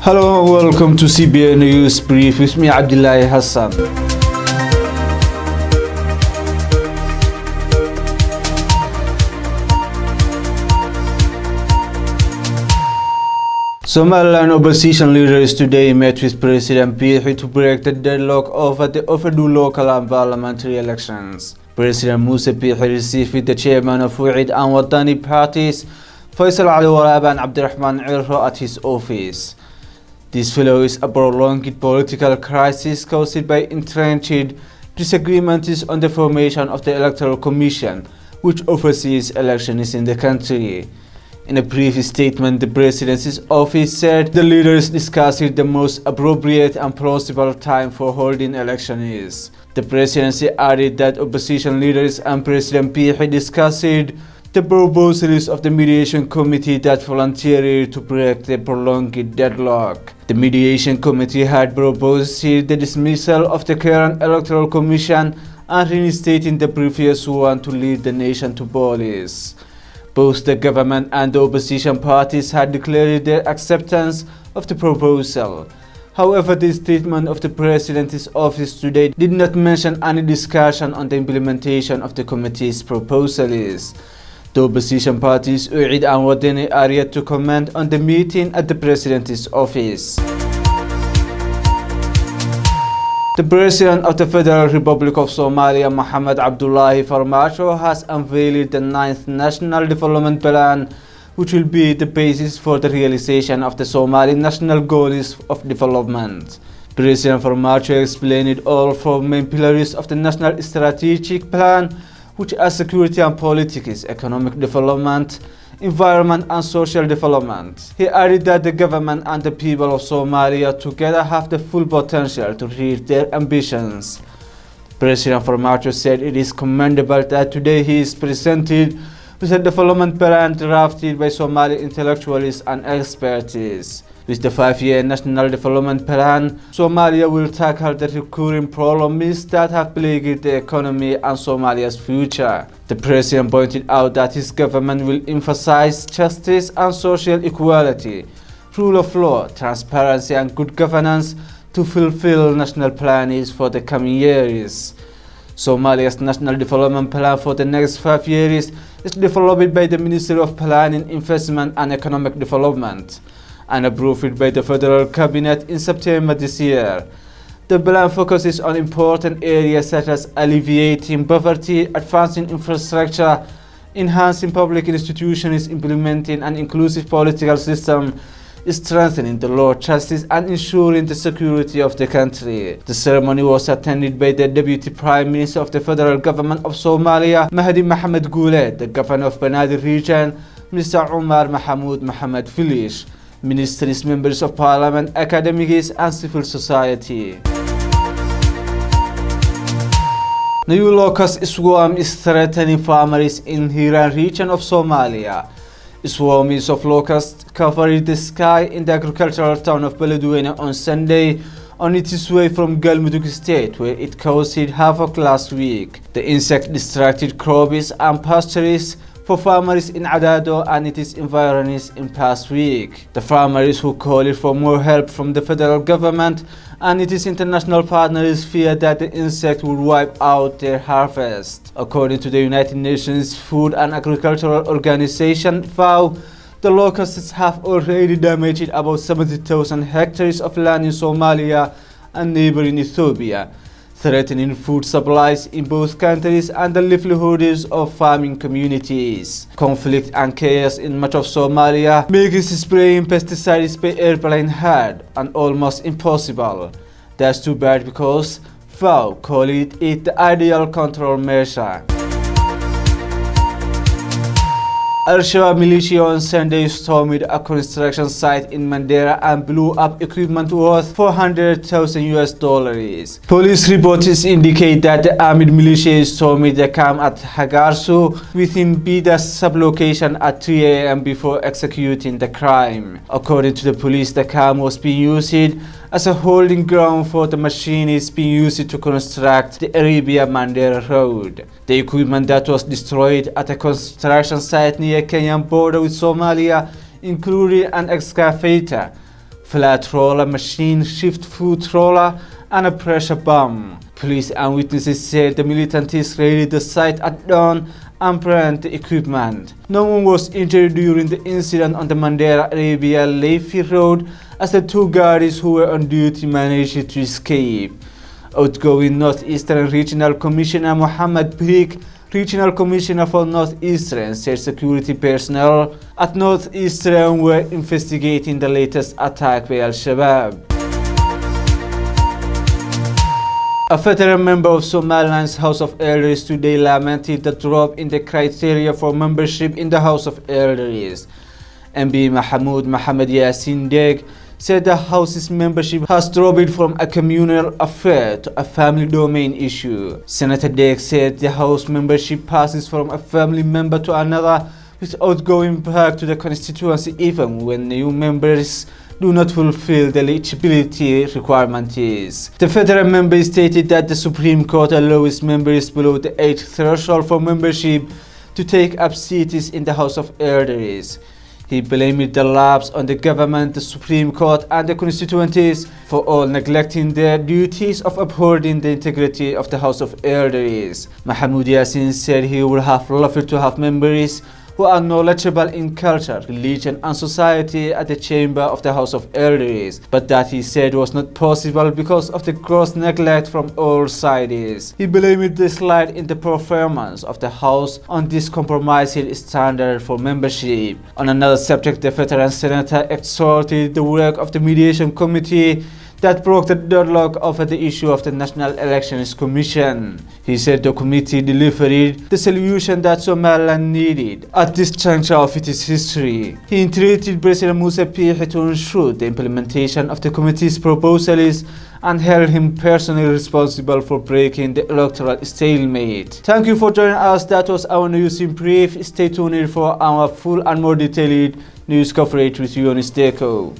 Hello and welcome to CBA News Brief with me, Abdillahi Hassan. Somaliland opposition leaders today met with President Bihi to break the deadlock over the overdue local and parliamentary elections. President Musa Bihi received with the chairman of Wa'id and Wadani parties, Faisal Ali Waraba and Abdirahman Irro at his office. This follows a prolonged political crisis caused by entrenched disagreements on the formation of the Electoral Commission, which oversees elections in the country. In a brief statement, the Presidency's office said the leaders discussed the most appropriate and plausible time for holding elections. The Presidency added that opposition leaders and President Bihi discussed the proposals of the mediation committee that volunteered to break the prolonged deadlock. The mediation committee had proposed the dismissal of the current electoral commission and reinstating the previous one to lead the nation to polls. Both the government and the opposition parties had declared their acceptance of the proposal. However, the statement of the President's office today did not mention any discussion on the implementation of the committee's proposals. The opposition parties, Wa'id and Wadani, are yet to comment on the meeting at the President's office. The President of the Federal Republic of Somalia, Mohamed Abdillahi Hassan, has unveiled the 9th National Development Plan, which will be the basis for the realization of the Somali national goals of development. President Hassan explained all 4 main pillars of the National Strategic Plan, which are security and politics, economic development, environment and social development. He added that the government and the people of Somalia together have the full potential to reach their ambitions. President Hassan said it is commendable that today he is presented with a development plan drafted by Somali intellectuals and experts. With the 5-year National Development Plan, Somalia will tackle the recurring problems that have plagued the economy and Somalia's future. The President pointed out that his government will emphasize justice and social equality, rule of law, transparency and good governance to fulfill national plans for the coming years. Somalia's National Development Plan for the next 5 years is developed by the Ministry of Planning, Investment and Economic Development and approved by the Federal Cabinet in September this year. The plan focuses on important areas such as alleviating poverty, advancing infrastructure, enhancing public institutions, implementing an inclusive political system, strengthening the law, justice and ensuring the security of the country. The ceremony was attended by the Deputy Prime Minister of the Federal Government of Somalia, Mahdi Mohamed Guled, the Governor of Banaadir Region, Mr. Umar Mahmoud Mohamed Filish, ministers, members of parliament, academics and civil society. New locust swarm is threatening farmers in Hiran region of Somalia. Swarms of locusts covered the sky in the agricultural town of Beledweyn on Sunday on its way from Galmudug state, where it caused havoc last week. The insect distracted crops and pastures for farmers in Cadaado and its environs in past week. The farmers who called for more help from the federal government and its international partners fear that the insect will wipe out their harvest. According to the United Nations Food and Agricultural Organization, FAO, the locusts have already damaged about 70,000 hectares of land in Somalia and neighboring Ethiopia, threatening food supplies in both countries and the livelihoods of farming communities. Conflict and chaos in much of Somalia makes spraying pesticides by airplane hard and almost impossible. That's too bad because FAO called it the ideal control measure. Al-Shabaab militia on Sunday stormed a construction site in Mandera and blew up equipment worth $400,000. Police reports indicate that the armed militia stormed the camp at Hargeysa within Bida's sublocation at 3 a.m. before executing the crime. According to the police, the camp was being used as a holding ground for the machines being used to construct the Arabia-Mandera road. The equipment that was destroyed at a construction site near Kenyan border with Somalia included an excavator, flat roller machine, shift foot roller, and a pressure bomb. Police and witnesses said the militants raided the site at dawn and burned the equipment. No one was injured during the incident on the Mandera Arabia Leifi Road, as the two guards who were on duty managed to escape. Outgoing Northeastern Regional Commissioner Mohammed Brick, Regional Commissioner for Northeastern, said security personnel at Northeastern were investigating the latest attack by Al-Shabaab. A veteran member of Somaliland's House of Elders today lamented the drop in the criteria for membership in the House of Elders. MB Mahmoud Mohammed Yassin Deg said the House's membership has dropped from a communal affair to a family domain issue. Senator Deg said the House membership passes from a family member to another without going back to the constituency even when new members do not fulfill the eligibility requirements. The federal member stated that the Supreme Court allows members below the age threshold for membership to take up seats in the House of Elders. He blamed the lapse on the government, the Supreme Court, and the constituencies for all neglecting their duties of upholding the integrity of the House of Elders. Mahmoud Yassin said he would have loved to have members who are knowledgeable in culture, religion, and society at the chamber of the House of Elders, but that he said was not possible because of the gross neglect from all sides. He blamed the slide in the performance of the House on this compromising standard for membership. On another subject, the veteran senator exhorted the work of the mediation committee that broke the deadlock over the issue of the National Elections Commission. He said the committee delivered the solution that Somaliland needed at this juncture of its history. He entreated President Musa Bihi to ensure the implementation of the committee's proposals and held him personally responsible for breaking the electoral stalemate. Thank you for joining us. That was our news in brief. Stay tuned for our full and more detailed news coverage with you on Steco.